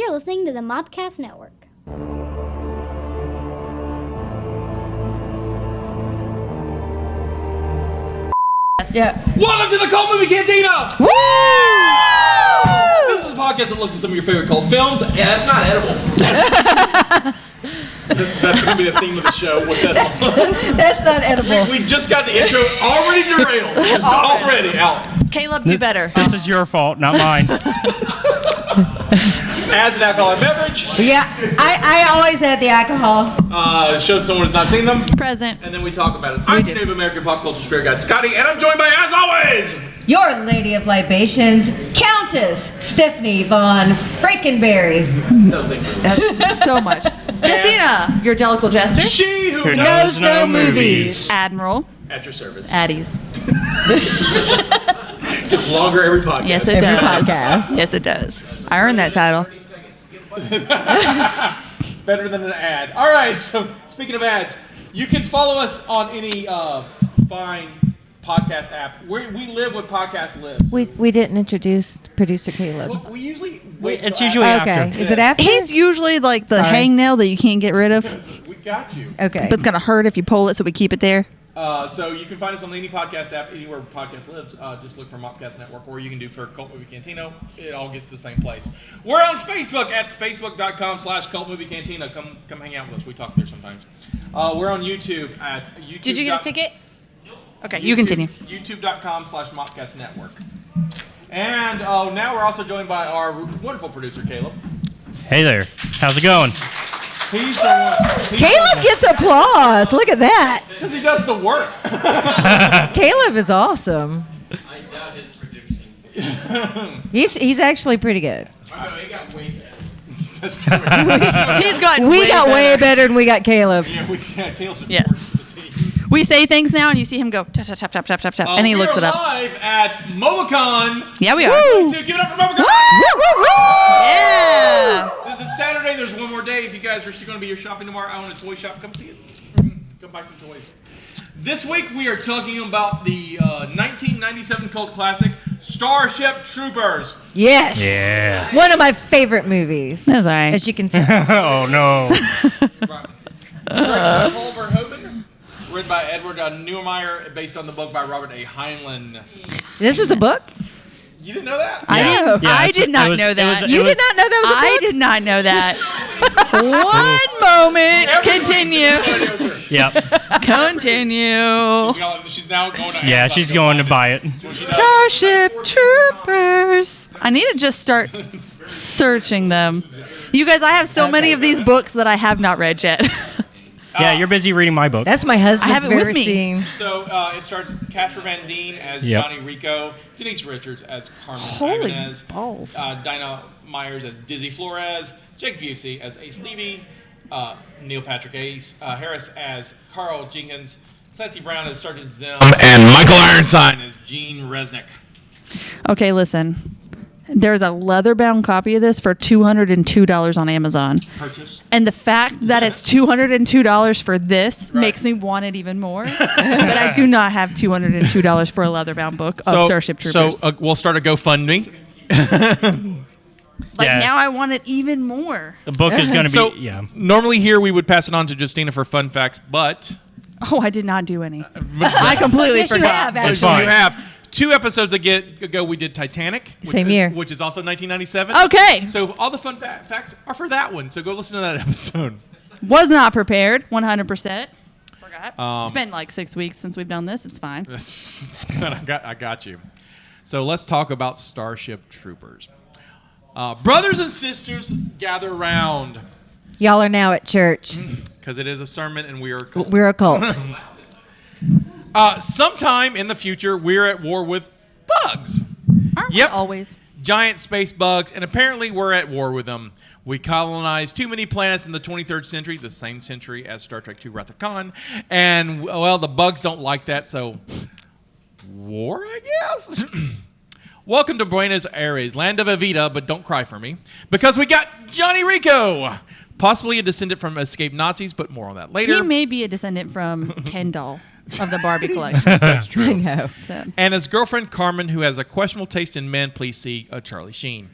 You're listening to the Mobcast Network. Yeah. Welcome to the Cult Movie Cantina! Woo! This is a podcast that looks at some of your favorite cult films. Yeah, that's not edible. That's going to be the theme of the show. What's edible? That's not edible. We just got the intro already derailed. It's already out. Caleb, do better. This is your fault, not mine. Adds an alcoholic beverage. Yeah, I always had the alcohol. Shows someone has not seen them. Present. And then we talk about it. I'm your Native American pop culture spirit guide, Scotty, and I'm joined by, as always, Your Lady of Libations, Countess Stephanie Von Frankenberry. That's so much. Justina, your jellicle jester. she who knows no movies. Admiral. At your service. Addies. Gets longer every podcast. Yes, it does. Yes, it does. I earned that title. It's better than an ad. All right, so speaking of ads, you can follow us on any fine podcast app. We live what podcast lives. We didn't introduce producer Caleb. Well, we usually wait. It's till usually after. Okay, after. is it after? He's usually like the hangnail that you can't get rid of, We got you. Okay. but it's gonna hurt if you pull it, so we keep it there. So you can find us on any podcast app, anywhere podcast lives. Just look for Mobcast Network, or you can do for Cult Movie Cantina. It all gets to the same place. We're on Facebook at facebook.com/Cult Movie Cantina. Come hang out with us. We talk there sometimes. We're on YouTube at YouTube. Did you get a ticket? Okay, you continue. YouTube.com/Mobcast Network. And now we're also joined by our wonderful producer, Caleb. Hey there. How's it going? He's the one. Caleb gets applause. Look at that. Because he does the work. Caleb is awesome. I doubt his predictions. He's actually pretty good. He got way better. That's true. He's gotten We got way better than we got Caleb. Yeah, Caleb's Yes. We say things now, and you see him go tap tap tap tap tap tap tap, and he looks it up. We're live at Mobicon. Yeah, we are. Woo! So give it up for Mobicon. Yeah. This is Saturday. There's one more day. If you guys are still going to be here shopping tomorrow, I own a toy shop. Come see it. Come buy some toys. This week we are talking about the 1997 cult classic, Starship Troopers. Yes. Yeah. One of my favorite movies. That's all right. As you can tell. Oh, no. Right. Paul Verhoeven, written by Edward Neumeyer, based on the book by Robert A. Heinlein. This was a book? You didn't know that? I Yeah. didn't. Yeah, I it's- did not it was- know it that. was- You did not know that was a book? I did not know that. One moment. Continue. Yep. Continue. She's now going to Yeah, Amazon she's to going to find buy it. it. So she does. Starship Troopers. I need to just start searching them. You guys, I have so many of these books that I have not read yet. Yeah, you're busy reading my book. That's my husband's I have it with favorite me. scene. So it starts Casper Van Dean as Yep. Johnny Rico, Denise Richards as Carmen Holy Ibanez, balls. Dinah Myers as Dizzy Flores, Jake Busey as Ace Levy, Neil Patrick Harris as Carl Jenkins, Clancy Brown as Sergeant Zim, and Michael Ironside as Gene Resnick. Okay, listen. There's a leather-bound copy of this for $202 on Amazon. Purchase. And the fact that it's $202 for this makes me want it even more. But I do not have $202 for a leather-bound book of Starship Troopers. So we'll start a GoFundMe. Yeah. Now I want it even more. The book is going to be, So yeah. normally here we would pass it on to Justina for fun facts, but Oh, I did not do any. I completely Yes, you forgot. have, It's so fine. you have 2 episodes ago we did Titanic, Same year. which is also 1997. Okay. So all the fun facts are for that one. So go listen to that episode. Was not prepared, 100%. Forgot. It's been like 6 weeks since we've done this. It's fine. I got you. So let's talk about Starship Troopers. Brothers and sisters, gather around. Y'all are now at church. Because it is a sermon and we are cult. We're a cult. Sometime in the future, we're at war with bugs. Aren't Yep. we always? Giant space bugs, and apparently we're at war with them. We colonized too many planets in the 23rd century, the same century as Star Trek II Wrath of Khan, and, well, the bugs don't like that, so war, I guess? Welcome to Buenos Aires, land of Evita, but don't cry for me, because we got Johnny Rico, possibly a descendant from escaped Nazis, but more on that later. He may be a descendant from Ken doll of the Barbie collection. That's true. I know. So. And his girlfriend Carmen, who has a questionable taste in men. Please see Charlie Sheen.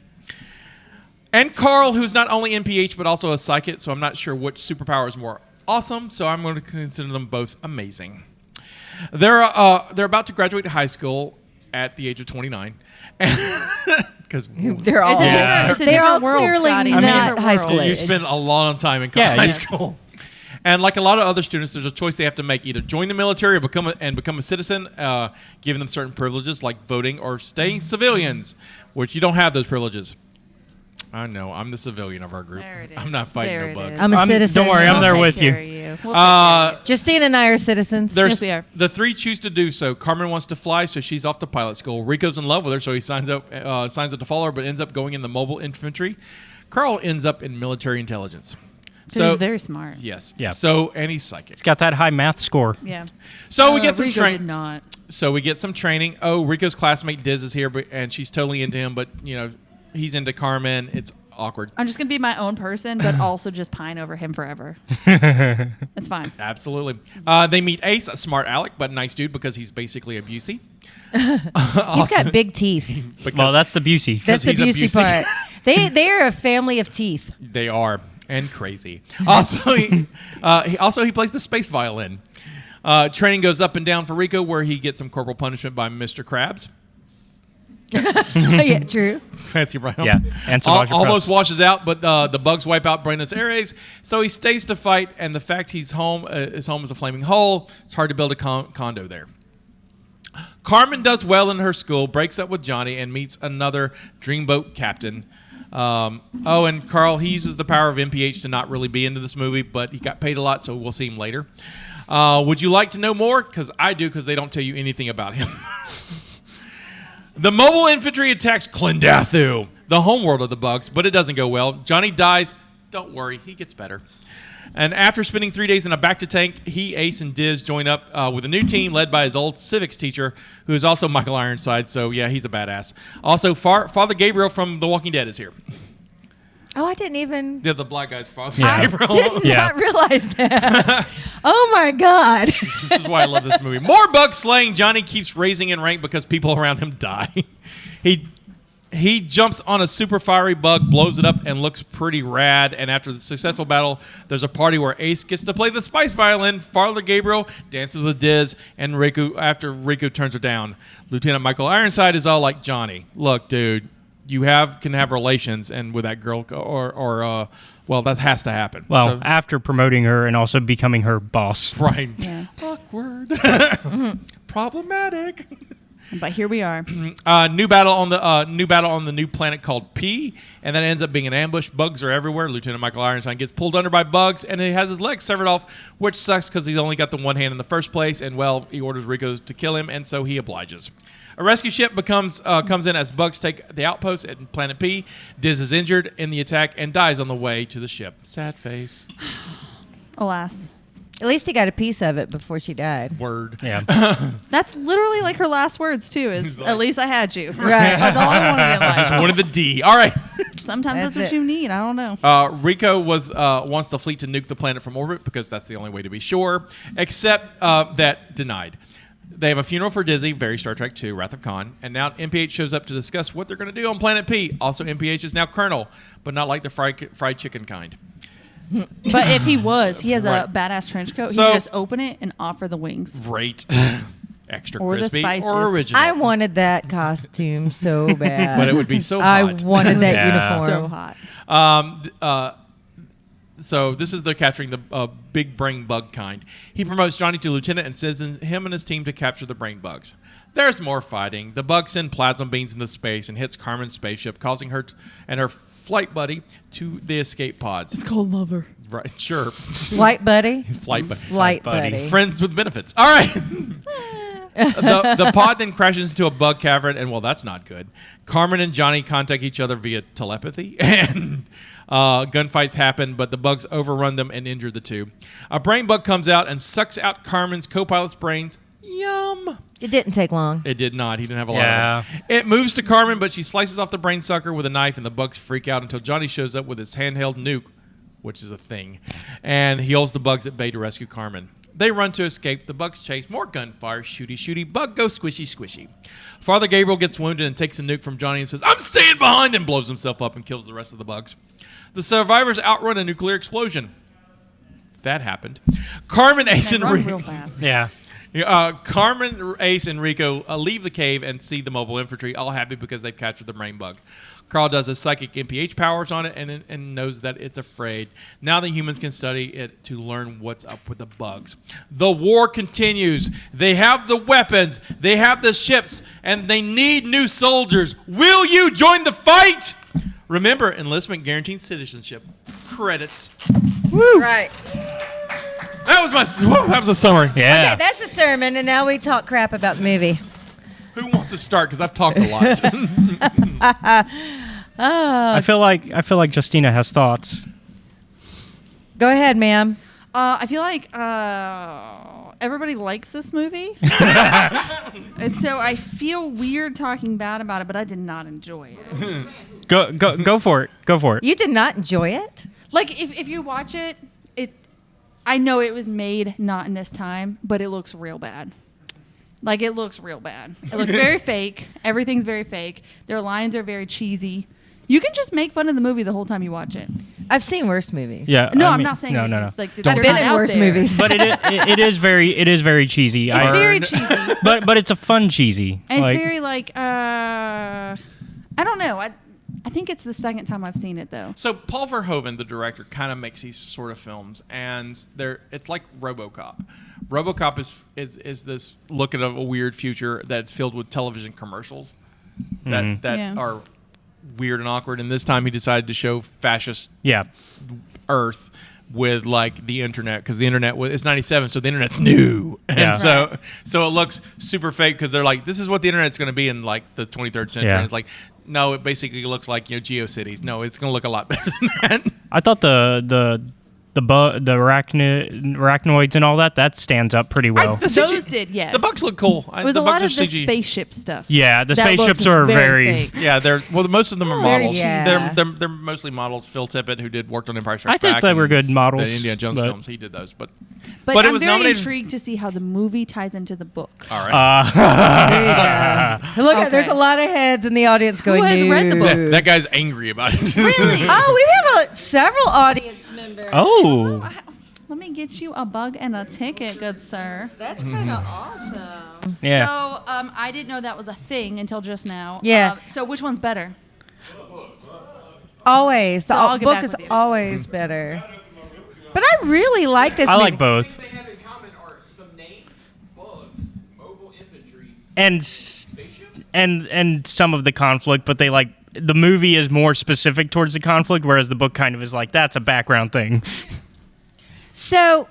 And Carl, who's not only NPH but also a psychic, so I'm not sure which superpower is more awesome, so I'm going to consider them both amazing. They're about to graduate high school at the age of 29. Because They're all it's a They're all different world, clearly Scotty. not Different high world. school you age. spend a long time in Yeah, high yes. school. And like a lot of other students, there's a choice they have to make: either join the military or become a citizen, giving them certain privileges like voting or staying civilians, which you don't have those privileges. I know. I'm the civilian of our group. There it is. I'm not fighting There no it bugs. is. I'm a citizen. Don't worry, I'm We'll there take with you. care of you. We'll take care of you. Justine and I are citizens. There's Yes, we are. The three choose to do so. Carmen wants to fly, so she's off to pilot school. Rico's in love with her, so he signs up to follow her, but ends up going in the mobile infantry. Carl ends up in military intelligence. So he's very smart. Yes. Yeah. So and he's psychic. Got that high math score. Yeah. So we get some Rico training. did not. So we get some training. Oh, Rico's classmate Diz is here, and she's totally into him, but he's into Carmen. It's awkward. I'm just gonna be my own person, but also just pine over him forever. It's fine. Absolutely. They meet Ace, a smart aleck, but nice dude because he's basically a Busey. He's got big teeth. Because Well, that's the Busey. That's the he's a Busey Busey. part. They are a family of teeth. They are, and crazy. Also, he plays the space violin. Training goes up and down for Rico, where he gets some corporal punishment by Mr. Krabs. Yeah, true. Fancy Brown. Yeah, and Savage almost Press. washes out, but the bugs wipe out Buenos Aires, so he stays to fight. And the fact his home is a flaming hole, it's hard to build a condo there. Carmen does well in her school, breaks up with Johnny, and meets another dreamboat captain. And Carl, he uses the power of MPH to not really be into this movie, but he got paid a lot, so we'll see him later. Would you like to know more? Because I do, because they don't tell you anything about him. The mobile infantry attacks Clendathu, the homeworld of the bugs, but it doesn't go well. Johnny dies. Don't worry, he gets better. And after spending 3 days in a back-to-tank, he, Ace, and Diz join up with a new team led by his old civics teacher, who is also Michael Ironside, so yeah, he's a badass. Also, Father Gabriel from The Walking Dead is here. Oh, I didn't even. They're the black guy's Father Yeah. Gabriel. Did not realize that. Oh my God. This is why I love this movie. More bug slaying. Johnny keeps raising in rank because people around him die. He jumps on a super fiery bug, blows it up, and looks pretty rad. And after the successful battle, there's a party where Ace gets to play the spice violin. Father Gabriel dances with Diz, and Rico, after Rico turns her down. Lieutenant Michael Ironside is all like, Johnny, look, dude, you can have relations, and with that girl, well, that has to happen. Well, So- after promoting her and also becoming her boss. right. Yeah. Awkward. Problematic. But here we are. New battle on the new planet called P, and that ends up being an ambush. Bugs are everywhere. Lieutenant Michael Ironside gets pulled under by bugs, and he has his legs severed off, which sucks because he's only got the one hand in the first place. And well, he orders Rico to kill him, and so he obliges. A rescue ship comes in as bugs take the outpost at Planet P. Diz is injured in the attack and dies on the way to the ship. Sad face. Alas. At least he got a piece of it before she died. Word. Yeah. That's literally like her last words too. Is like- at least I had you. Right. That's all I wanted in Just life. wanted the D. All right. Sometimes that's That's what it. you need. I don't know. Rico wants the fleet to nuke the planet from orbit because that's the only way to be sure, except that denied. They have a funeral for Dizzy, very Star Trek II, Wrath of Khan, and now MPH shows up to discuss what they're going to do on Planet P. Also, MPH is now Colonel, but not like the fried chicken kind. But if he was, he has Right. a badass trench coat. He So- can just open it and offer the wings. Great. Extra Or the crispy spices. or original. I wanted that costume so bad. but it would be so I hot. wanted that Yeah. uniform. So hot. So this is the capturing the big brain bug kind. He promotes Johnny to lieutenant and sends him and his team to capture the brain bugs. There's more fighting. The bugs send plasma beams into space and hits Carmen's spaceship, causing her and her flight buddy to the escape pods. It's called Lover. Right, sure. Flight buddy. Flight buddy. Flight buddy. buddy. Friends with benefits. All right. the pod then crashes into a bug cavern, and well, that's not good. Carmen and Johnny contact each other via telepathy, and gunfights happen, but the bugs overrun them and injure the two. A brain bug comes out and sucks out Carmen's co-pilot's brains. Yum. It didn't take long. It did not. He didn't have a lot Yeah. of them. It moves to Carmen, but she slices off the brain sucker with a knife, and the bugs freak out until Johnny shows up with his handheld nuke, which is a thing, and he holds the bugs at bay to rescue Carmen. They run to escape. The bugs chase. More gunfire. Shooty, shooty. Bug go squishy, squishy. Father Gabriel gets wounded and takes a nuke from Johnny and says, "I'm staying behind," and blows himself up and kills the rest of the bugs. The survivors outrun a nuclear explosion. That happened. Carmen, Ace, They and run Rico. real fast. Yeah. Carmen, Ace, and Rico leave the cave and see the mobile infantry, all happy because they've captured the brain bug. Carl does his psychic MPH powers on it and knows that it's afraid. Now the humans can study it to learn what's up with the bugs. The war continues. They have the weapons, they have the ships, and they need new soldiers. Will you join the fight? Remember, enlistment guarantees citizenship. Credits. Woo. Right. That was the summary. Yeah. Okay, that's the sermon, and now we talk crap about the movie. Who wants to start? Because I've talked a lot. I feel like Justina has thoughts. Go ahead, ma'am. I feel like everybody likes this movie. And so I feel weird talking bad about it, but I did not enjoy it. Go for it. Go for it. You did not enjoy it? Like, if you watch it, I know it was made not in this time, but it looks real bad. Like, it looks real bad. It looks very fake. Everything's very fake. Their lines are very cheesy. You can just make fun of the movie the whole time you watch it. I've seen worse movies. Yeah. No, I I'm mean- not saying no, that, no. like, I've they're been not in out worse there. movies. But it is very cheesy. It's very cheesy. But it's a fun cheesy. And Like, it's very like I don't know. I think it's the second time I've seen it though. So Paul Verhoeven, the director, kind of makes these sort of films, and it's like RoboCop. RoboCop is this look at a weird future that's filled with television commercials that Yeah. are weird and awkward. And this time he decided to show fascist yeah. Earth with like the internet, because the internet it's 97, so the internet's new, and Yeah. so it looks super fake because they're like, this is what the internet's going to be in like the 23rd century. Yeah. And it's like, no, it basically looks like GeoCities. No, it's going to look a lot better than that. I thought the arachnoids and all that stands up pretty well. The CG Those did, yes. The bugs look cool. It was the a lot bugs of are the CG. spaceship stuff. Yeah, the That spaceships looked are very fake. Yeah, most of them are Very models. cheesy. Yeah. They're mostly models. Phil Tippett, who worked on Empire Strikes I think Back, they were and good models, The Indiana Jones but- films, he did those. But But it I'm was very nominated. intrigued to see how the movie ties into the book. All right. There you go. Look, Okay. there's a lot of heads in the audience going, has read the book? that guy's angry about it. Really? Oh, we have several audience members. Oh. Let me get you a bug and a ticket, good sir. That's kind of awesome. Yeah. So I didn't know that was a thing until just now. Yeah. So which one's better? Always. The So I'll get book back is with you. always better. But I really like this I movie. like both. They have in common are some named bugs, mobile infantry, And some of the conflict, but the movie is more specific towards the conflict, whereas the book kind of is like, that's a background thing. So,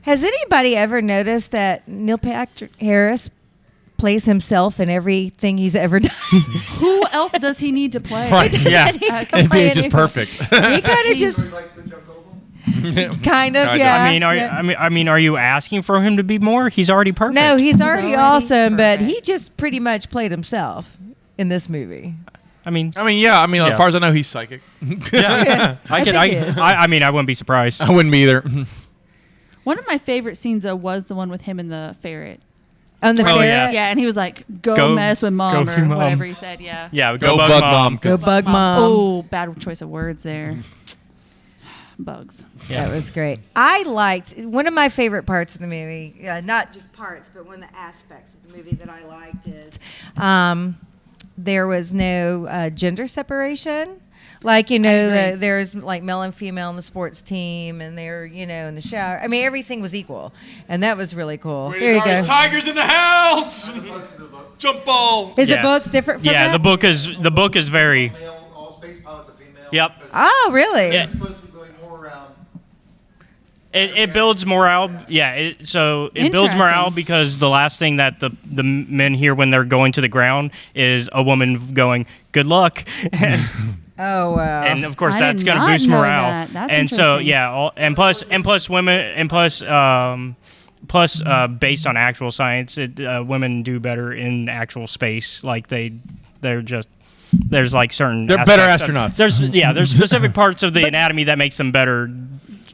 has anybody ever noticed that Neil Patrick Harris plays himself in everything he's ever done? Who else does he need to play? Right. Yeah. He can And play it's just anything. perfect. He kind of just like the Jeff Goldblum. kind of, Kinda. yeah. I mean, are you asking for him to be more? He's already perfect. No, he's already already awesome, but perfect. he just pretty much played himself in this movie. I mean, As far as I know, he's psychic. yeah. I think he is. I mean, I wouldn't be surprised. I wouldn't be either. One of my favorite scenes though was the one with him and the ferret. On the Oh, ferret. yeah. Yeah, and he was like, "Go, Go- mess with mom," go or mom. whatever he said. Yeah. Yeah, Go bug mom. Go bug mom. Oh, bad choice of words there. Bugs. That was great. I liked one of my favorite parts of the movie. Not just parts, but one of the aspects of the movie that I liked is there was no gender separation. Like, there's like male and female on the sports team, and they're, in the shower. I mean, everything was equal, and that was really cool. There you go. Tigers in the house. Jump ball. Is Yeah. it books different from Yeah, that? the book is very. Male, all space pilots are female. Yep. Oh, really? Yeah. It's supposed to be going more around. It builds morale. Yeah, it builds Interesting. morale because the last thing that the men hear when they're going to the ground is a woman going, "Good luck," Oh, wow. and of course I that's did going to not boost know morale. that. That's and so interesting. yeah, plus women and plus based on actual science, women do better in actual space. Like they're just. There's like certain. They're better aspects astronauts. there's specific parts of the anatomy that makes them better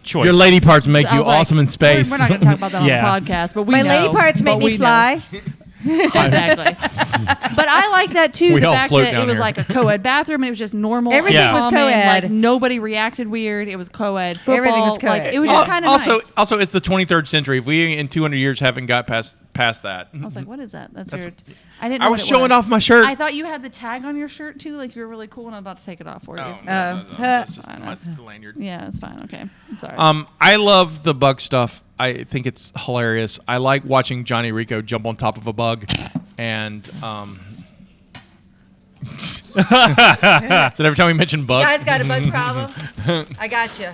choice. Your lady parts make So I you was like, awesome in space. We're not going to talk about that Yeah. on the podcast, but we My know. lady parts make but me we know. fly. Exactly. But I like that too. We The all fact float that down it was here. like a co-ed bathroom. And it was just normal. Everything and was common, co-ed. Like nobody reacted weird. It was co-ed. Football, Everything was Like co-ed. it was just kind of also, nice. also, it's the 23rd century. If we in 200 years haven't got past that, I was like, what is that? That's That's- weird. I didn't. Know I what was it showing off my shirt. I thought you had the tag on your shirt too. Like you were really cool, and I'm about to take it off for you. Oh, no, that's just my lanyard. Yeah, it's fine. Okay, I'm sorry. I love the bug stuff. I think it's hilarious. I like watching Johnny Rico jump on top of a bug, and so every time we mention bug, You guys got a bug problem? I got you.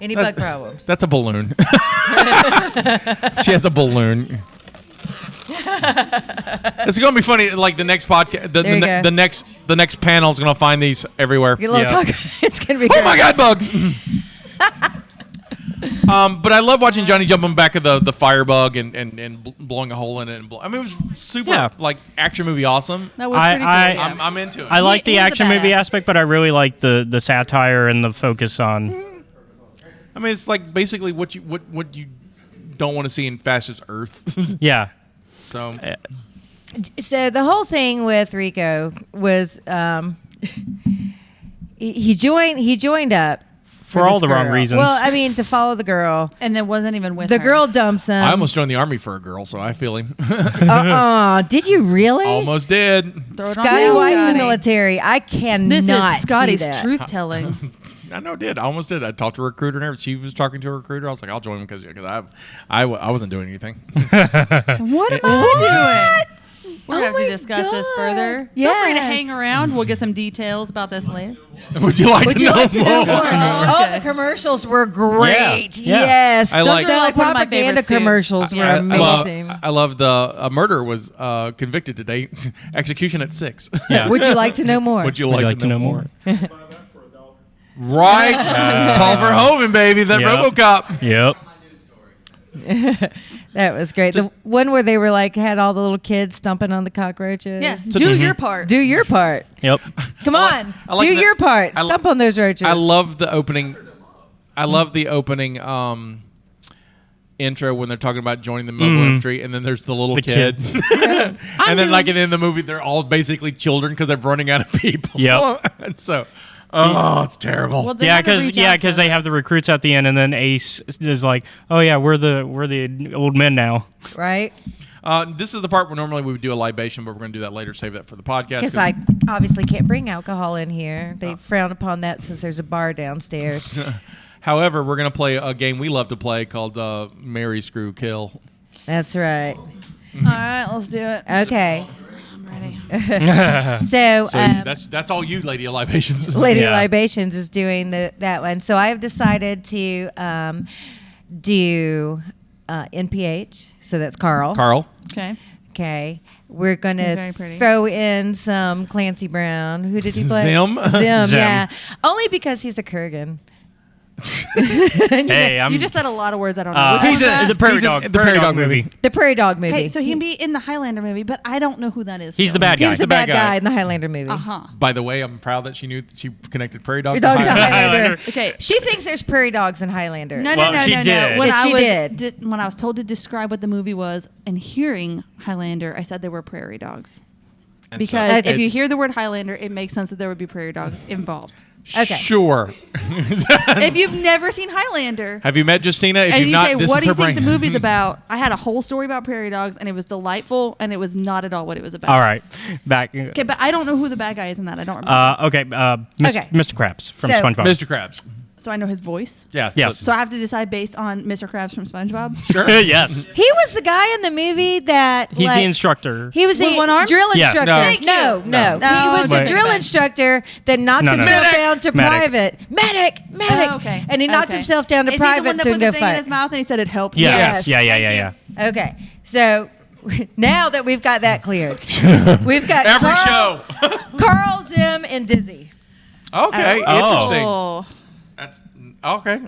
Any bug problems? that's a balloon. She has a balloon. It's gonna be funny. Like the next podcast, There you go. the next panel is gonna find these everywhere. Your little Yeah. cock- It's gonna be. Oh great. my God, bugs! But I love watching Johnny jump on back of the firebug and blowing a hole in it. I mean, it was super Yeah. like action movie awesome. that was pretty cool. I- Yeah. I'm into it. I like the He's a action movie badass. aspect, but I really like the satire and the focus on. I mean, it's like basically what you don't want to see in Fastest Earth. Yeah. So So the whole thing with Rico was he joined up For all this the wrong girl. reasons. Well, I mean, to follow the girl. and then wasn't even with The her. girl dumps him. I almost joined the army for a girl, so I feel him. Did you really? Almost did. Throw it on Scotty down, White in the Scotty. military. I cannot This is see Scotty's that. truth telling. I know, did. I almost did. I talked to a recruiter and everything. She was talking to a recruiter. I was like, I'll join him because I wasn't doing anything. What am I doing? We're Oh gonna have my to discuss this God. further. Feel free to Yes. hang around. We'll get some details about this later. Would you like Would to you know like to more? know more? Oh, Okay. the commercials were great. Yeah. Yes, I those like- are like one of my propaganda favorites, too. commercials were I amazing. love the a murderer was convicted today. Execution at 6. Yeah. Would you like to know more? Would you Would like, to know more? Buy that for $1. Right, Paul Verhoeven, baby, that Yep. RoboCop. Yep. That was great. The one where they were like had all the little kids stomping on the cockroaches. Yes, do your part. Do your part. Yep. Come on. I like do that- your part. I li- Stomp on those roaches. I love the opening. I love the opening intro when they're talking about joining the mobile infantry, and then there's the little The kid, kid. and then like in the movie, they're all basically children because they're running out of people. Yep. And so, oh, it's terrible. Well, they Yeah, had to reach out because to- they have the recruits at the end, and then Ace is like, "Oh yeah, we're the old men now." right? This is the part where normally we would do a libation, but we're going to do that later. Save that for the podcast. Because I obviously can't bring alcohol in here. They frown upon that since there's a bar downstairs. However, we're going to play a game we love to play called Marry, Screw, Kill. That's right. All right, let's do it. Okay. I'm ready. So, So that's all you, Lady of Libations. Lady Yeah. Libations is doing that one. So I've decided to do NPH. So that's Carl. Carl. Okay. Okay. We're going He's to very pretty. throw in some Clancy Brown. Who did he play? Zim? Zim, Zim. yeah. Only because he's a Kurgan. Hey, I'm You just said a lot of words I don't know. Which he's one's a- that? the Prairie He's in Dog. the Prairie Prairie Dog Dog movie. The Prairie Dog movie. Okay, so he can be in the Highlander movie, but I don't know who that is. He's the still. bad He guy. was the bad guy. guy in the Highlander movie. Uh-huh. By the way, I'm proud that she knew she connected Prairie Dog. Your dog to Highlander. Highlander. Okay. She thinks there's prairie dogs in Highlander. No, Well, no, no, she no, did. no. When Yes, I she was did. when I was told to describe what the movie was and hearing Highlander, I said there were prairie dogs. And Because so if you it's- hear the word Highlander, it makes sense that there would be prairie dogs involved. Okay. Sure. If you've never seen Highlander, Have you met Justina? If and you've you not, say, this "What is do you her think brain. the movie's about?" I had a whole story about prairie dogs, and it was delightful, and it was not at all what it was about. All right, back. Okay, but I don't know who the bad guy is in that. I don't remember. Okay. Okay. Mr. Krabs from So- SpongeBob. Mr. Krabs. So I know his voice. Yeah. Yes. So I have to decide based on Mr. Krabs from SpongeBob. Sure. Yes. He was the guy in the movie that He's like, the instructor. He was With the one arm? drill Yeah. instructor. No. Thank No, you. no. No. He was the Okay. drill instructor that knocked No, no, no. himself Medic. down to Medic. private. Medic. Oh, okay. And he knocked Okay. himself down to Is he the private one that so he put can the go thing in fight. his mouth and he said it helps? Yeah. Yes. Yeah. Thank you. Okay. So now that we've got that cleared, we've got Every Carl, show. Carl, Zim, and Dizzy. Okay. Oh. Interesting. Oh. That's okay.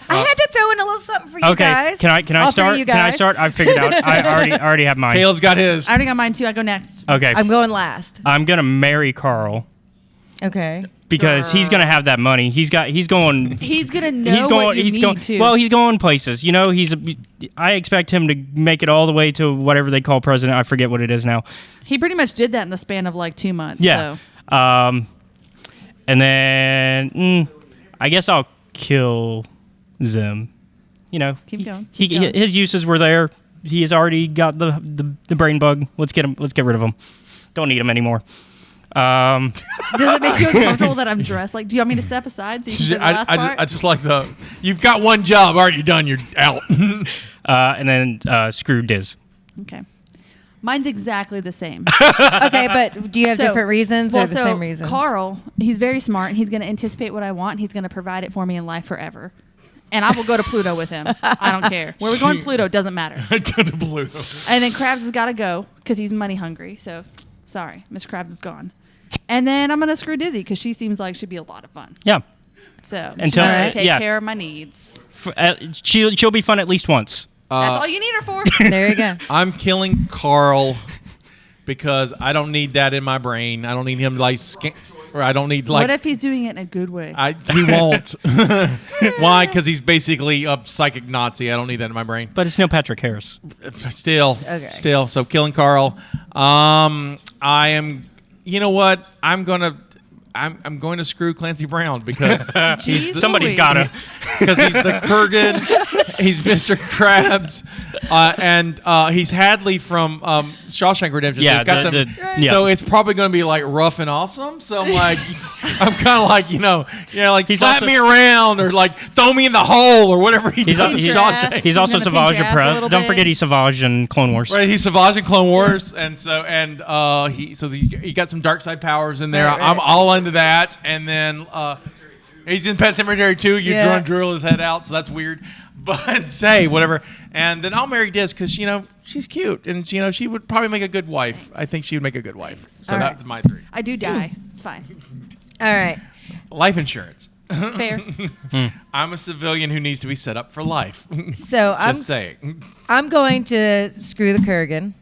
I had to throw in a little something for you Okay. guys. Can I All three start? of you Can I guys. start? I figured out. I already have mine. Caleb's got his. I already got mine too. I go next. Okay. I'm going last. I'm gonna marry Carl. Okay. because he's gonna have that money. He's going. He's gonna know what you need to. Well, he's going places. You know, I expect him to make it all the way to whatever they call president. I forget what it is now. He pretty much did that in the span of like 2 months. Yeah. So. And then I guess I'll kill Zim. You know, Keep going. His uses were there. He has already got the brain bug. Let's get him. Let's get rid of him. Don't need him anymore. Does it make you uncomfortable that I'm dressed? Like, do you want me to step aside so you can say the last part? I just like you've got one job. All right, you're done. You're out. And then screw Diz. Okay. Mine's exactly the same. Okay, but do you have different reasons or the same reasons? Carl, he's very smart, and he's going to anticipate what I want, and he's going to provide it for me in life forever. And I will go to Pluto with him. I don't care. Where we're going, Pluto, doesn't matter. Go to Pluto. And then Krabs has got to go because he's money hungry. So, sorry, Miss Krabs is gone. And then I'm going to screw Dizzy because she seems like she'd be a lot of fun. Yeah. So, Until she's going to take care of my needs. She'll be fun at least once. That's all you need her for. There you go. I'm killing Carl because I don't need that in my brain. I don't need him or I don't need like. What if he's doing it in a good way? He won't. Why? Because he's basically a psychic Nazi. I don't need that in my brain. But it's Neil Patrick Harris. Still. So killing Carl. I am. You know what? I'm going to screw Clancy Brown because somebody's gotta. Because he's the Kurgan, he's Mr. Krabs, and he's Hadley from Shawshank Redemption. Yeah, so, so it's probably going to be like rough and awesome. So I'm like, I'm kind of like, like slap me around or like throw me in the hole or whatever he does. He's also Savage in Press. Don't forget he's Savage in Clone Wars. Right, he's Savage in Clone Wars, and he got some dark side powers in there. Right. I'm all into that, and then. He's in Pet Cemetery too. You drill his head out, so that's weird. But say whatever, and then I'll marry Diz because she's cute, and she would probably make a good wife. I think she would make a good wife. So that's my 3. I do die. It's fine. All right. Life insurance. Fair. I'm a civilian who needs to be set up for life. So Just saying. I'm going to screw the Kurgan.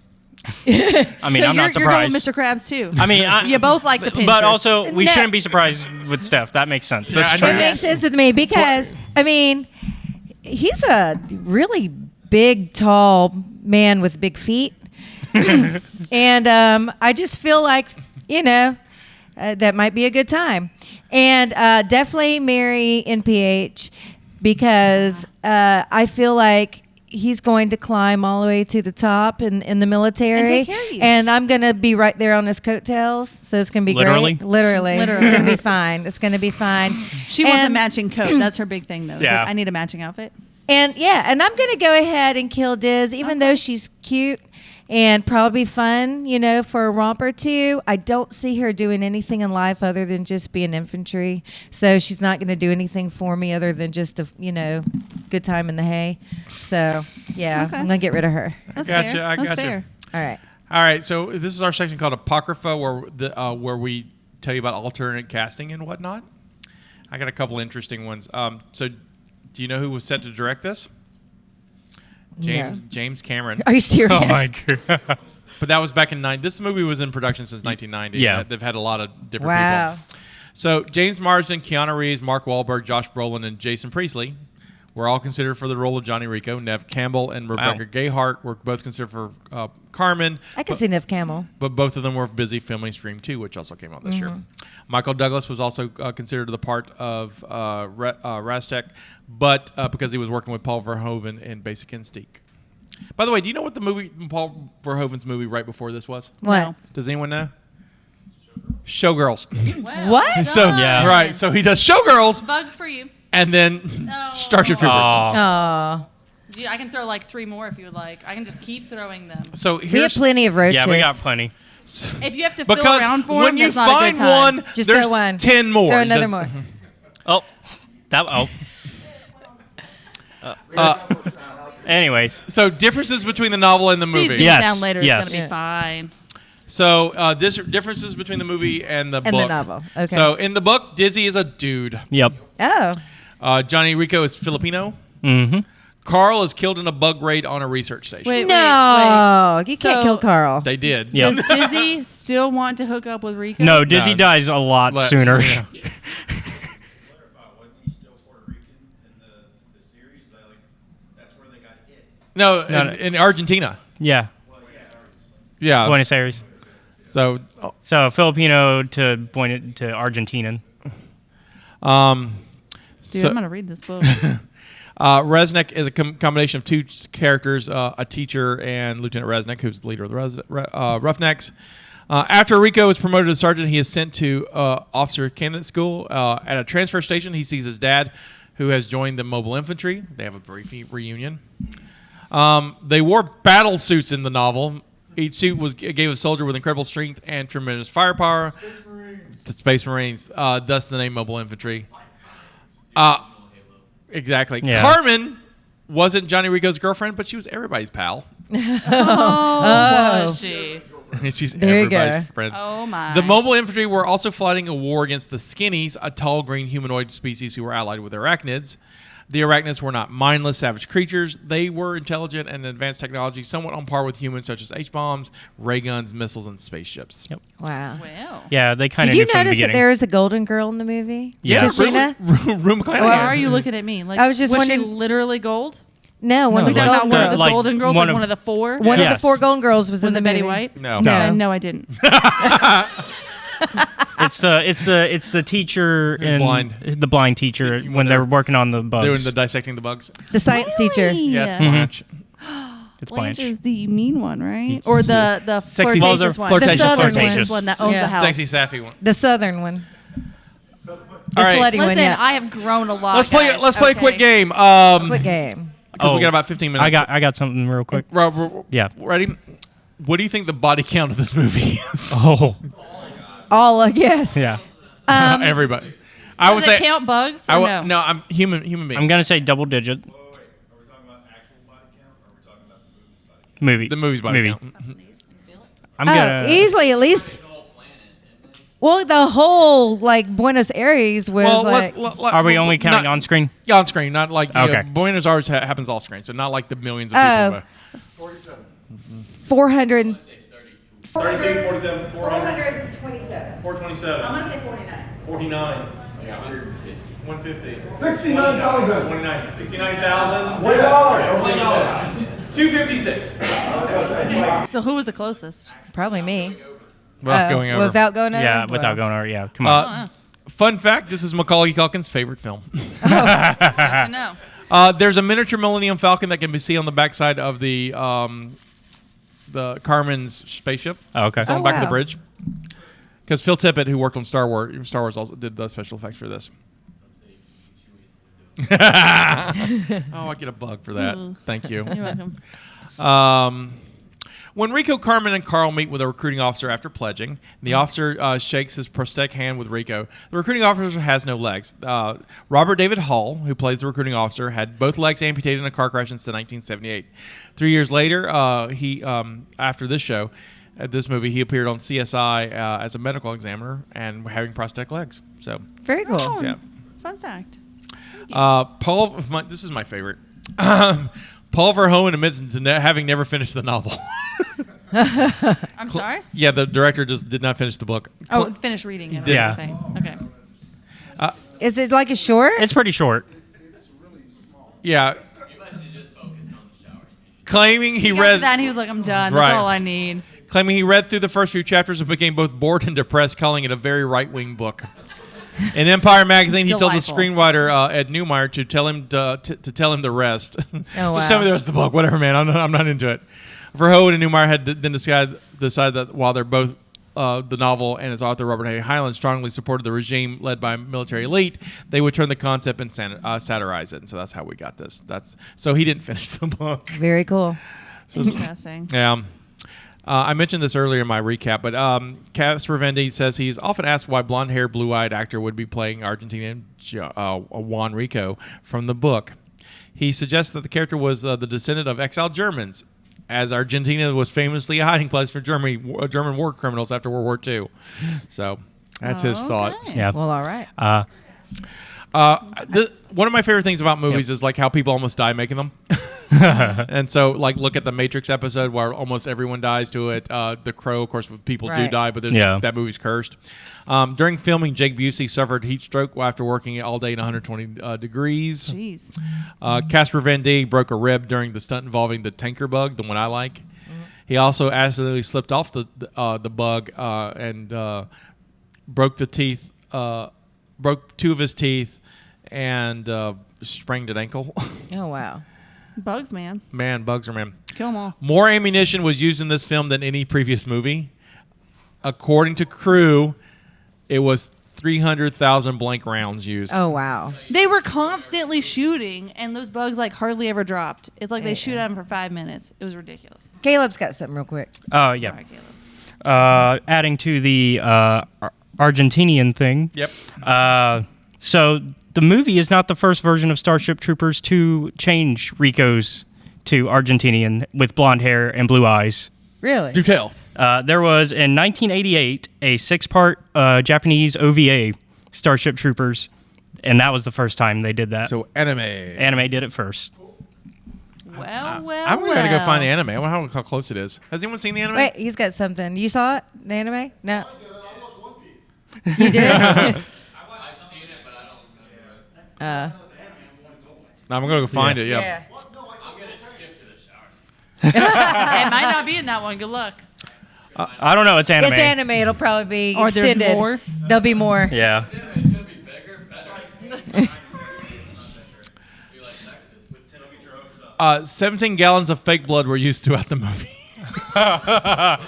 I mean, so I'm not surprised. You're going with Mr. Krabs too. I mean, you both like the pinchers. But also, we No. shouldn't be surprised with Steph. That makes sense. Yeah, That's I It know. true. makes sense with me because, I mean, he's a really big, tall man with big feet. And I just feel like, that might be a good time. And definitely marry NPH because I feel like he's going to climb all the way to the top in the military. And take care of you. And I'm going to be right there on his coattails. So it's going to be Literally? great. Literally. It's going to be fine. It's going to be fine. She wants a And- matching coat. That's her big thing, though. Yeah. I need a matching outfit. And and I'm going to go ahead and kill Diz, even though she's cute and probably fun, for a romp or two. I don't see her doing anything in life other than just being infantry. So she's not going to do anything for me other than just a, good time in the hay. So, yeah, Okay. I'm going to get rid of her. That's Gotcha, fair. I That's gotcha. fair. All right. All right, so this is our section called Apocrypha, where we tell you about alternate casting and whatnot. I got a couple interesting ones. So, do you know who was set to direct this? James Cameron. Are you serious? Oh my god. But that was back in This movie was in production since 1990. Yeah. They've had a lot of different Wow. people. So James Marsden, Keanu Reeves, Mark Wahlberg, Josh Brolin, and Jason Priestley were all considered for the role of Johnny Rico. Nev Campbell and Rebecca Gayheart were both considered for Carmen. I can see Nev Campbell. But both of them were busy filming Scream 2, which also came out this year. Michael Douglas was also considered the part of Rastek, but because he was working with Paul Verhoeven in Basic Instinct. By the way, do you know what the movie, Paul Verhoeven's movie right before this was? What? No. Does anyone know? Showgirls. Wow. What? So Yeah. right, so he does Showgirls Bug for you. and then Starship Troopers. Aw. Oh. I can throw like 3 more if you would like. I can just keep throwing them. So We have here's plenty of roaches. Yeah, we got plenty. If you have to fill because around for when them, you that's not a find good time. one, Just there's throw one. 10 more. Throw It another does- more. Oh, anyways, So differences between the novel and the These movie. things Yes, down later yes. is going to be fine. So differences between the movie and the And the book. novel. Okay. So in the book, Dizzy is a dude. yep. Oh. Johnny Rico is Filipino. Mm-hmm. Carl is killed in a bug raid on a research station. Wait, No, you can't So- kill Carl. They did. Yeah. Does Dizzy still want to hook up with Rico? No, Dizzy No. dies a lot But- sooner. yeah. Wasn't he still Puerto Rican in the series? That's where they got hit. No, No, in Argentina. Yeah, Yeah. Buenos Aires. So, So Filipino to Argentinian. Dude, I'm gonna read this book. Resnick is a combination of two characters, a teacher and Lieutenant Resnick, who's the leader of the Roughnecks. After Rico is promoted to sergeant, he is sent to officer candidate school. At a transfer station, he sees his dad, who has joined the mobile infantry. They have a brief reunion. They wore battle suits in the novel. Each suit gave a soldier with incredible strength and tremendous firepower. The Space Marines, thus the name Mobile Infantry. Exactly. Yeah. Carmen wasn't Johnny Rico's girlfriend, but she was everybody's pal. Was she? She's There you everybody's go. friend. Oh my. The Mobile Infantry were also fighting a war against the Skinnies, a tall green humanoid species who were allied with arachnids. The arachnids were not mindless, savage creatures. They were intelligent and advanced technology, somewhat on par with humans, such as H-bombs, ray guns, missiles, and spaceships. Yep. Wow. Well. Yeah, they kind Did of you knew from the notice that beginning. there is a golden girl in the movie? Yeah. Christina? Room Why are you looking at me? Like, I was just she wondering- literally gold? No, one No, of Was the that like not golden one of girls. the like golden girls? one Like of- one of the four? One of Yes. the four golden girls was Was in the it Betty movie. White? No. No. No, I didn't. It's the teacher Who's and blind. the blind teacher when they're working on the bugs. Doing the dissecting the bugs. The science teacher. Yeah, it's Yeah. Blanche. It's Blanche Blanche. is the mean one, right? Or the Sexy- flirtatious Well, one. flirtatious. The Southern flirtatious one. one that owns Yeah. the house. Sexy, sappy one. The southern one. The All right. slutty one, Listen, yeah. I have grown a lot. Let's play. guys. Let's play a quick Okay. game. Quick game. Because we got about 15 minutes. I got something real quick. Yeah. Ready? What do you think the body count of this movie is? Oh, All, yes. yeah. Everybody. I would Does it say. count bugs or no? No, I'm human being. I'm gonna say double digit. Are we talking about actual body count or are we talking about the movie's body count? Movie. the movie's body Movie. count. I'm gonna Easily, at least. Well, the whole, like, Buenos Aires was Well, like... Are we only counting not, on screen? Yeah, on screen, not like Okay. Buenos Aires happens off screen, so not like the millions of people. 400... 32, 47, 400, 427. 427, I'm gonna say 49. 49, 150, 69,000. 29, 69,000, $1. $1. 256. So who was the closest? Probably me. Well, going over. Without going over? Yeah, without going over. Yeah, come on. Fun fact: this is Macaulay Culkin's favorite film. Good to know. There's a miniature Millennium Falcon that can be seen on the backside of the Carmen's spaceship. Oh, okay. It's on the Oh, back of the wow. bridge. Because Phil Tippett, who worked on Star Wars also did the special effects for this. Oh, I get a bug for that. Ooh. Thank you. You're welcome. When Rico, Carmen, and Carl meet with a recruiting officer after pledging, the officer shakes his prosthetic hand with Rico. The recruiting officer has no legs. Robert David Hall, who plays the recruiting officer, had both legs amputated in a car crash in 1978. 3 years later, after this show, this movie, he appeared on CSI as a medical examiner and having prosthetic legs. So, Very cool. Oh, yeah. Fun fact. This is my favorite. Paul Verhoeven admits to having never finished the novel. I'm sorry? Yeah, the director just did not finish the book. Oh, finish reading it. Yeah. Okay. Is it like a short? It's pretty short. Yeah. Claiming he He got to read that and he was like, I'm done. Right. That's all I need. claiming he read through the first few chapters and became both bored and depressed, calling it a very right-wing book. In Empire magazine, he told the Delightful. screenwriter Ed Newmeyer to tell him to tell him the rest. Oh, Just wow. tell me the rest of the book, whatever, man. I'm not into it. Verhoeven and Newmeyer had then decided that while they're both the novel and its author Robert A. Heinlein strongly supported the regime led by a military elite, they would turn the concept and satirize it. And so that's how we got this. So he didn't finish the book. Very cool. Interesting. Yeah. I mentioned this earlier in my recap, but Casper Van Dean says he's often asked why blonde-haired, blue-eyed actor would be playing Argentinian Juan Rico from the book. He suggests that the character was the descendant of exiled Germans, as Argentina was famously a hiding place for German war criminals after World War II. So that's his thought. Okay. Yeah. Well, all right. One of my favorite things about movies is like how people almost die making them. And so, like, look at the Matrix episode where almost everyone dies to it. The Crow, of course, people do die, but that movie's cursed. During filming, Jake Busey suffered heat stroke after working all day in 120 degrees. Jeez. Casper Van Dean broke a rib during the stunt involving the tanker bug, the one I like. He also accidentally slipped off the bug and broke the teeth, broke 2 of his teeth, and sprained an ankle. Oh, wow. Bugs, man. Man, bugs are man. Kill them all. More ammunition was used in this film than any previous movie. According to crew, it was 300,000 blank rounds used. Oh, wow. They were constantly shooting, and those bugs like hardly ever dropped. It's like they shoot at them for 5 minutes. It was ridiculous. Caleb's got something real quick. Oh, yeah. Sorry, Caleb. Adding to the Argentinian thing. Yep. So the movie is not the first version of Starship Troopers to change Rico's to Argentinian with blonde hair and blue eyes. Really? Do tell. There was, in 1988, a 6-part Japanese OVA, Starship Troopers, and that was the first time they did that. So anime. Anime did it first. Well, I'm going to go find the anime. I wonder how close it is. Has anyone seen the anime? Wait, he's got something. You saw it? The anime? No. I watched One Piece. You did? I've seen it, but I don't remember it. I'm going to go find it, yeah. I'm going to skip to the showers. It might not be in that one. Good luck. I don't know. It's anime. It's anime. It'll probably be Or there's extended. more? There'll be more. Yeah. It's going to be bigger, better. 17 gallons of fake blood were used throughout the movie. That's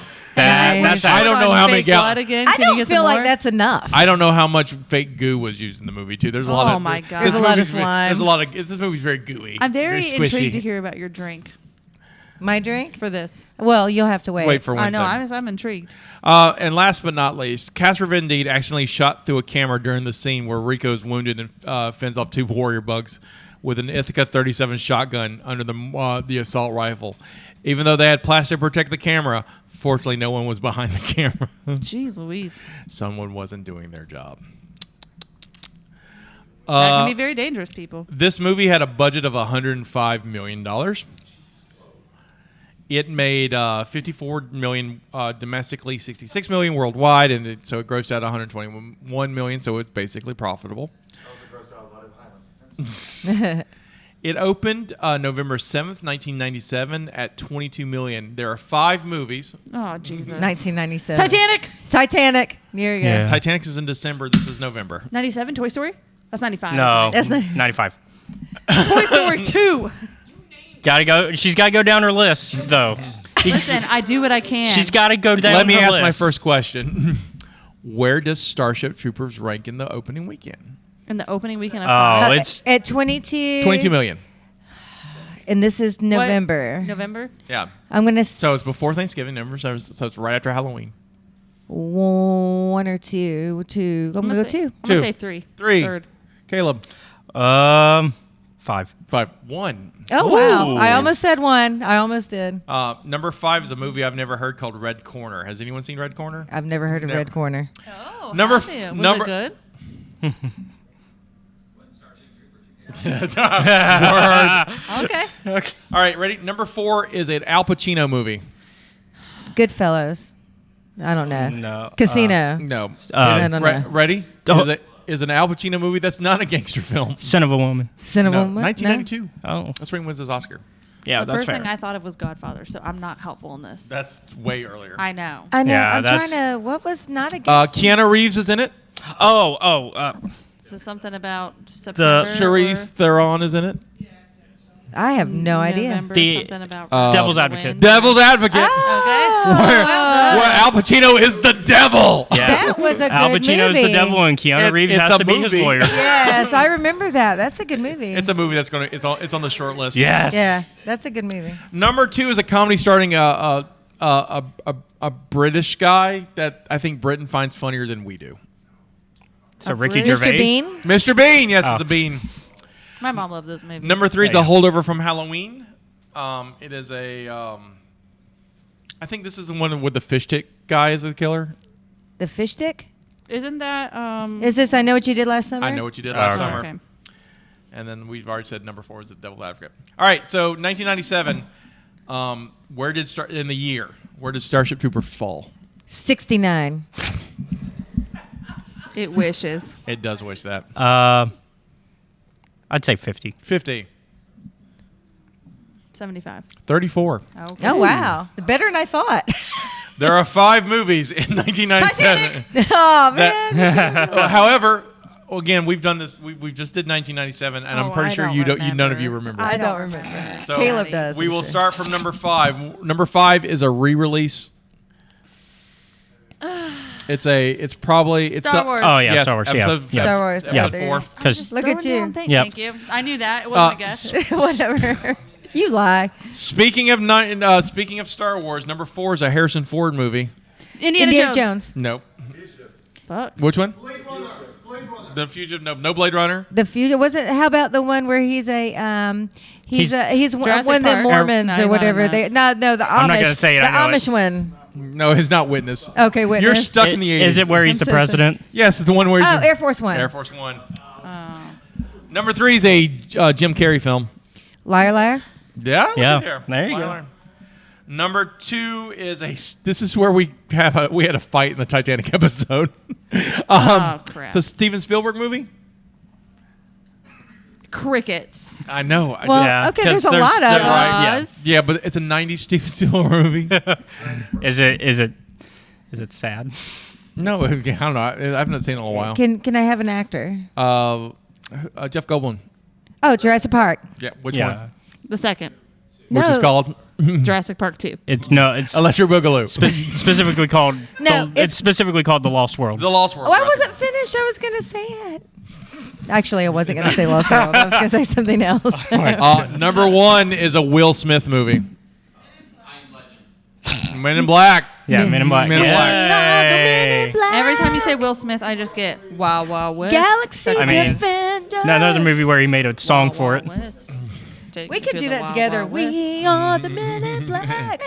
I don't know how many blood gallons. again. I Can you don't get feel some like more? that's enough. I don't know how much fake goo was used in the movie too. There's a lot of. Oh my God. There's a lot of movie's slime. There's a lot of. This movie's very gooey. I'm very squishy. intrigued to hear about your drink My drink? for this. Well, you'll have to wait. Wait for I Wednesday. know. I'm intrigued. And last but not least, Casper Van Dean accidentally shot through a camera during the scene where Rico's wounded and fends off 2 warrior bugs with an Ithaca 37 shotgun under the assault rifle. Even though they had plastic to protect the camera, fortunately no one was behind the camera. Jeez Louise. Someone wasn't doing their job. That can be very dangerous, people. This movie had a budget of $105 million. It made $54 million domestically, $66 million worldwide, and so it grossed out $121 million, so it's basically profitable. It opened November 7th, 1997 at $22 million. There are 5 movies. Oh, Jesus. 1997. Titanic. Titanic. There you go. Yeah. Titanic is in December. This is November. 97. Toy Story. That's 95. No. That's not- 95. Toy Story 2. Gotta go. She's got to go down her list, though. Listen, I do what I can. She's got to go down Let me her ask list. my first question. Where does Starship Troopers rank in the opening weekend? In the opening weekend of Oh, five. it's At 22. 22 million. And this is November. November? Yeah. I'm going to So it's before Thanksgiving, November, so it's right after Halloween. 1 or 2. 2. I'm going to go 2. I'm going Two. to say 3. 3. Third. Caleb. 5. 5. 1. Oh, wow. Ooh. I almost said 1. I almost did. Number 5 is a movie I've never heard called Red Corner. Has anyone seen Red Corner? I've never heard of Never. Red Corner. Oh, Number have f- you? Was number- it good? Okay. All right, ready? Number 4 is an Al Pacino movie. Goodfellas. I don't know. No. Casino. No. I don't know. Ready? Oh. Is an Al Pacino movie that's not a gangster film. Son of a woman. Cinema. No, 1992. Oh. That's when he wins his Oscar. Yeah, The that's first fair. thing I thought of was Godfather, so I'm not helpful in this. That's way earlier. I know. I know. Yeah, I'm that's- trying to. What was not a gangster? Keanu Reeves is in it. Is this something about September? Charisse Theron is in it. I have no idea. November, The- something about Devil's the Advocate. wind. Devil's Advocate. Ah! Okay. Where, Well done. where Al Pacino is the devil. Yeah. That was a good Al Pacino's movie. the devil, and Keanu Reeves it's has a to be his movie. lawyer. Yes, I remember that. That's a good movie. It's a movie that's gonna. It's on the short list. Yes. Yeah, that's a good movie. Number 2 is a comedy starring a British guy that I think Britain finds funnier than we do. So Ricky Mr. Gervais. Bean. Mr. Bean. Yes, Oh. it's a Bean. My mom loved those movies. Number 3 is Yeah, a yeah. holdover from Halloween. It is a. I think this is the one with the fish stick guy as the killer. The fish stick. Isn't that Is this I Know What You Did Last Summer? I Know What You Did Last okay. Summer. Okay. And then we've already said number 4 is the Devil's Advocate. All right, so 1997. Where did Starship Trooper fall? 69. It wishes. It does wish that. I'd say 50. 50. 75. 34. Okay. Oh, wow. Better than I thought. There are 5 movies in 1997. Oh, man. However, again, we've done this. We just did 1997, and I'm Oh, pretty I sure don't none of you remember. I don't remember. So Caleb does. We I'm will sure. start from number 5. Number 5 is a re-release. It's probably Star Wars. Oh, yeah, yes, Star Wars. Yeah. episode yeah. Star Wars. Episode Yeah, four. there it is. Because Look at you. Thank Yep. you. I knew that. It wasn't a guess. Whatever. You lie. Speaking of Star Wars, number 4 is a Harrison Ford movie. Indiana Jones. Nope. Fuck. Which one? Blade Runner. Blade Runner. The Fugitive. No Blade Runner. The future wasn't. How about the one where he's he's one Jurassic of the Park? Mormons No, or he's not whatever. in They that. no the Amish. I'm not gonna say it, The I know it. Amish one. No, it's not Witness. Okay, Witness. You're stuck in the 80s. Is it where he's I'm the so sorry. president? Yes, it's the one where. Oh, Air Force One. Air Force One. Oh. Number 3 is a Jim Carrey film. Liar, liar. Yeah. look Yeah, at there you go. Liar. Number 2 is This is where we had a fight in the Titanic episode. Oh, crap. It's a Steven Spielberg movie. Crickets. I know. Well, Yeah, okay, 'cause there's a lot of there's- them. Right, Jaws. yeah, but it's a 90s Steven Spielberg movie. Is it sad? No, I don't know. I haven't seen it in a while. Can I have an actor? Jeff Goldblum. Oh, Jurassic Park. Yeah, which yeah. one? The second. Which is No. called Jurassic Park 2. It's Electric Boogaloo. specifically called. No, it's specifically called The Lost World. The Lost World. Oh, I wasn't finished. I was gonna say it. Actually, I wasn't gonna say Lost World. I was gonna say something else. Number 1 is a Will Smith movie. Men in Black. Yeah, Men in Black. Men in Yay. Black. Every time you say Will Smith, I just get Wild Wild West. Galaxy I mean, Defenders. Another movie where he made a song Wild for Wild it. West. Take We me could to do the that Wild together. Wild West. We are the Men in Black.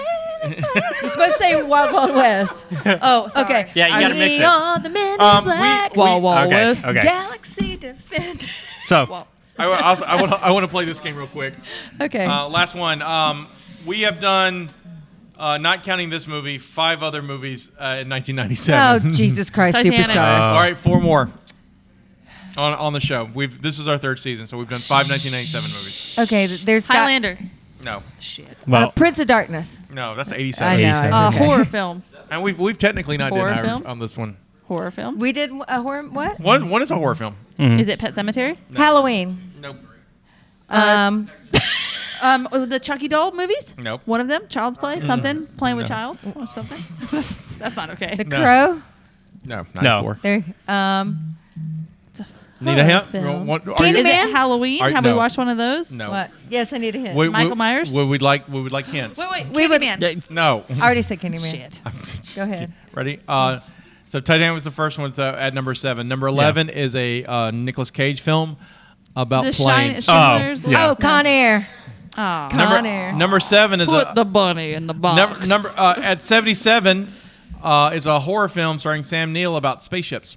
You're supposed to say Wild Wild West. Oh, sorry. Okay. Yeah, you gotta mix We it. are the Men Um, in Black. Wild Wild Okay, West. okay. Galaxy Defenders. So, I want to play this game real quick. Okay. Last one. We have done, not counting this movie, 5 other movies in 1997. Oh, Jesus Christ, Titanic. Superstar. All right, 4 more on the show. This is our 3rd season, so we've done 5 1997 movies. Okay, there's got- Highlander. No, Shit. well, Prince of Darkness. no, that's I 87. know. 87. it's okay. Horror film. And we've technically not Horror done film? on this one. Horror film. We did a horror. What? One is a horror film. Is it Pet Cemetery? Halloween. Nope. The Chucky doll movies? Nope. One of them? Child's Play? Something? Playing with No. Childs? Or something? That's not okay. The No. Crow. No, No. 94. There. Need a hint? Film. Are you- Candyman? Is it Halloween? Have we no. watched one of those? No. What? Yes, I need a hint. Michael Myers? We would like hints. Wait. We would- Candyman. No. I already said Candyman. Shit. Go ahead. Ready? So Titanic was the first one at number 7. Number 11 is a Nicolas Cage film about The planes. Schindler's yeah. Oh, Con Air. Oh. Con Air. Number 7 is Put the bunny in the box. at 77 is a horror film starring Sam Neill about spaceships.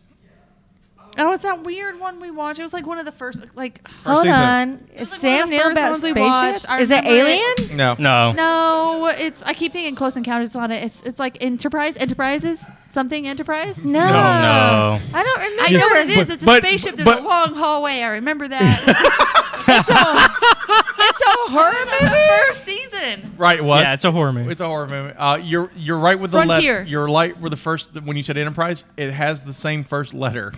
Oh, it's that weird one we watched. It was like one of the first, like. Hold season. on. Is like one of Sam the Neill first about ones we watched. spaceships? I Is it remember Alien? No. no. No, I keep thinking Close Encounters. It's like Enterprises, something Enterprise. No. No. I don't remember. I know what it is. It's a but- spaceship. There's but- a long hallway. I remember that. It's a horror It was in movie. the first season. Right, it was. Yeah, it's a horror movie. It's a horror movie. You're right with the Frontier. letter. You're right with the first when you said Enterprise. It has the same first letter.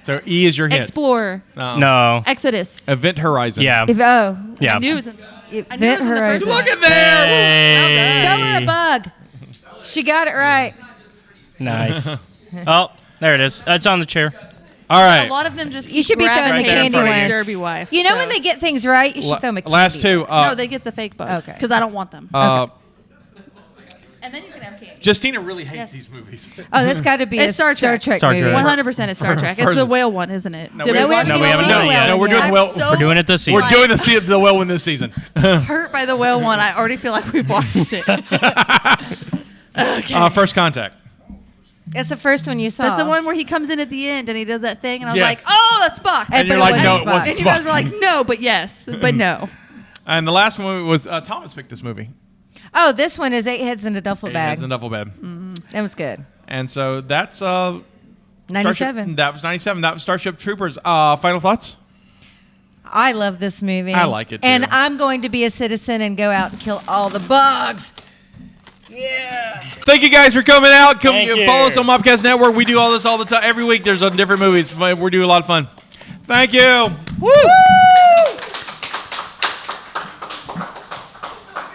So E is your hint. Explorer. No. Exodus. Event Horizon. Yeah. I Yeah. knew it was in, I knew it Event was in the first Horizon. one. Look at there. Go her a bug. She got it right. Nice. Oh, there it is. It's on the chair. All right. A lot of them just You should be throwing the gravitating candy towards one. Derby wife. You know so- when they get things right, you should throw them a candy. Last 2. No, they get the fake bug. Okay. Because I don't want them. And then you can have candy. Justina really hates Yes. these movies. Oh, that's got to be It's a Star Trek. Star movie. Trek. 100% is Star Trek. It's the whale one, isn't it? No, Did we we watch haven't No, we haven't seen done it the yet. No, we're doing yet. well. So We're doing it this season. We're doing the well one this season. hurt by the whale one. I already feel like we've watched it. Okay. First Contact. That's the first one you saw. That's the one where he comes in at the end and he does that thing, and I was Yes. like, "Oh, that's Spock." And but you're it like, wasn't no, it Spock. wasn't And you guys Spock. were like, "No, but yes, but no." And the last one was Thomas picked this movie. Oh, this one is 8 heads in a duffel Eight bag. Heads in a Duffel Bag. That was good. And so that's 97. That was 97. That was Starship Troopers. Final thoughts? I love this movie. I like it, too. And I'm going to be a citizen and go out and kill all the bugs. Thank you guys for coming out. Come Thank you. follow us on Mobcast Network. We do all this all the time. Every week there's different movies. We do a lot of fun. Thank you. Woo!